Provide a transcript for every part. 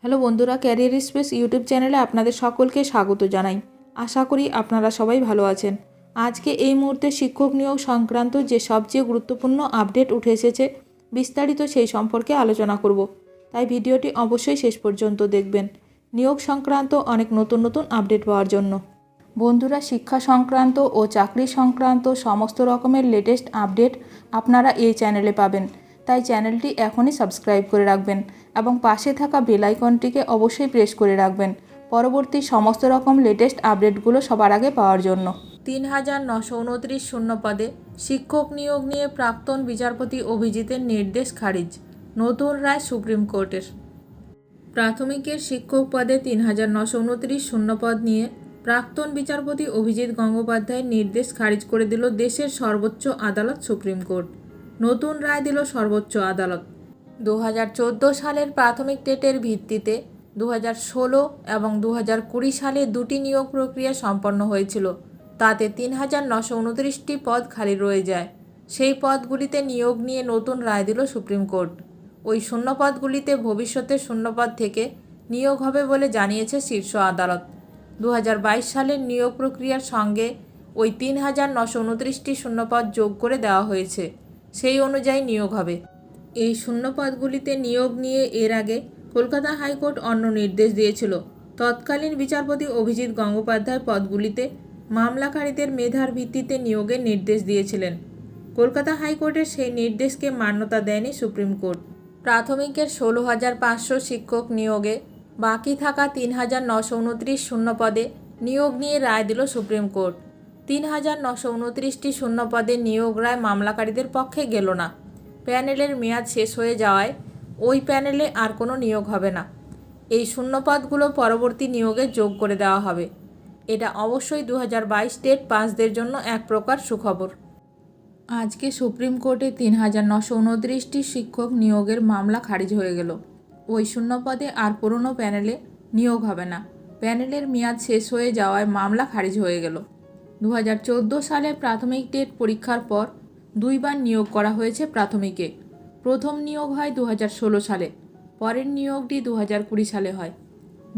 Hello বন্ধুরা, career space YouTube চ্যানেলে আপনাদের সকলকে স্বাগত জানাই। আশা করি আপনারা সবাই ভালো আছেন। আজকে এই মুহূর্তে শিক্ষক নিয়োগ সংক্রান্ত যে সবচেয়ে গুরুত্বপূর্ণ আপডেট উঠে এসেছে, বিস্তারিত সেই সম্পর্কে আলোচনা করব। তাই ভিডিওটি অবশ্যই শেষ পর্যন্ত দেখবেন নিয়োগ সংক্রান্ত অনেক নতুন নতুন আপডেট পাওয়ার জন্য। বন্ধুরা, শিক্ষা সংক্রান্ত ও চাকরি সংক্রান্ত সমস্ত রকমের লেটেস্ট আপডেট আপনারা এই চ্যানেলে পাবেন। তাই চ্যানেলটি এখনই সাবস্ক্রাইব করে রাখবেন এবং পাশে থাকা বেল আইকনটিকে অবশ্যই প্রেস করে রাখবেন পরবর্তী সমস্ত রকম লেটেস্ট আপডেটগুলো সবার আগে পাওয়ার জন্য। ৩,৯২৯ শূন্য পদে শিক্ষক নিয়োগ নিয়ে প্রাক্তন বিচারপতি অভিজিতের নির্দেশ খারিজ, নতুন রায় সুপ্রিম কোর্টের। প্রাথমিকের শিক্ষক পদে ৩,৯২৯ শূন্য পদ নিয়ে প্রাক্তন বিচারপতি অভিজিৎ গঙ্গোপাধ্যায়ের নির্দেশ খারিজ করে দিল দেশের সর্বোচ্চ আদালত সুপ্রিম কোর্ট। নতুন রায় দিল সর্বোচ্চ আদালত। 2014 সালের প্রাথমিক টেটের ভিত্তিতে 2016 এবং 2020 সালে দুটি নিয়োগ প্রক্রিয়া সম্পন্ন হয়েছিল। তাতে ৩,৯২৯টি পদ খালি রয়ে যায়। সেই পদগুলিতে নিয়োগ নিয়ে নতুন রায় দিল সুপ্রিম কোর্ট। ওই শূন্যপদগুলিতে ভবিষ্যতে শূন্যপদ থেকে নিয়োগ হবে বলে জানিয়েছে শীর্ষ আদালত। 2022 সালের নিয়োগ প্রক্রিয়ার সঙ্গে ওই ৩,৯২৯টি শূন্যপদ যোগ করে দেওয়া হয়েছে। সেই অনুযায়ী নিয়োগ হবে। এই শূন্যপদগুলিতে নিয়োগ নিয়ে এর আগে কলকাতা হাইকোর্ট অন্য নির্দেশ দিয়েছিল। তৎকালীন বিচারপতি অভিজিৎ গঙ্গোপাধ্যায় পদগুলিতে মামলাকারীদের মেধার ভিত্তিতে নিয়োগের নির্দেশ দিয়েছিলেন। কলকাতা হাইকোর্টের সেই নির্দেশকে মান্যতা দেয়নি সুপ্রিম কোর্ট। প্রাথমিকের 16,500 শিক্ষক নিয়োগে বাকি থাকা ৩,৯২৯ শূন্য পদে নিয়োগ নিয়ে রায় দিল সুপ্রিম কোর্ট। ৩,৯২৯টি শূন্য পদে নিয়োগ রায় মামলাকারীদের পক্ষে গেল না। প্যানেলের মেয়াদ শেষ হয়ে যাওয়ায় ওই প্যানেলে আর কোনো নিয়োগ হবে না। এই শূন্যপদগুলো পরবর্তী নিয়োগে যোগ করে দেওয়া হবে। এটা অবশ্যই 2022 টেট পাসদের জন্য এক প্রকার সুখবর। আজকে সুপ্রিম কোর্টে ৩,৯২৯টি শিক্ষক নিয়োগের মামলা খারিজ হয়ে গেল। ওই শূন্যপদে আর পুরনো প্যানেলে নিয়োগ হবে না। প্যানেলের মেয়াদ শেষ হয়ে যাওয়ায় মামলা খারিজ হয়ে গেল। 2014 সালে প্রাথমিক টেট পরীক্ষার পর দুইবার নিয়োগ করা হয়েছে প্রাথমিকে। প্রথম নিয়োগ হয় 2016 সালে, পরের নিয়োগটি 2020 সালে হয়।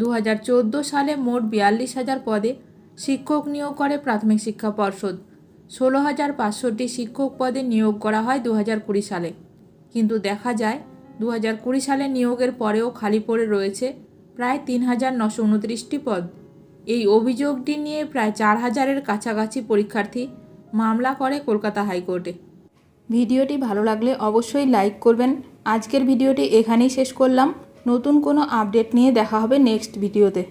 2014 সালে মোট 42,000 পদে শিক্ষক নিয়োগ করে প্রাথমিক শিক্ষা পর্ষদ। 16,500টি শিক্ষক পদে নিয়োগ করা হয় 2020 সালে। কিন্তু দেখা যায় 2020 সালে নিয়োগের পরেও খালি পড়ে রয়েছে প্রায় ৩,৯২৯টি পদ। এই অভিযোগটি নিয়ে প্রায় 4,000-এর কাছাকাছি পরীক্ষার্থী মামলা করে কলকাতা হাইকোর্টে। ভিডিওটি ভালো লাগলে অবশ্যই লাইক করবেন। আজকের ভিডিওটি এখানেই শেষ করলাম। নতুন কোনো আপডেট নিয়ে দেখা হবে নেক্সট ভিডিওতে।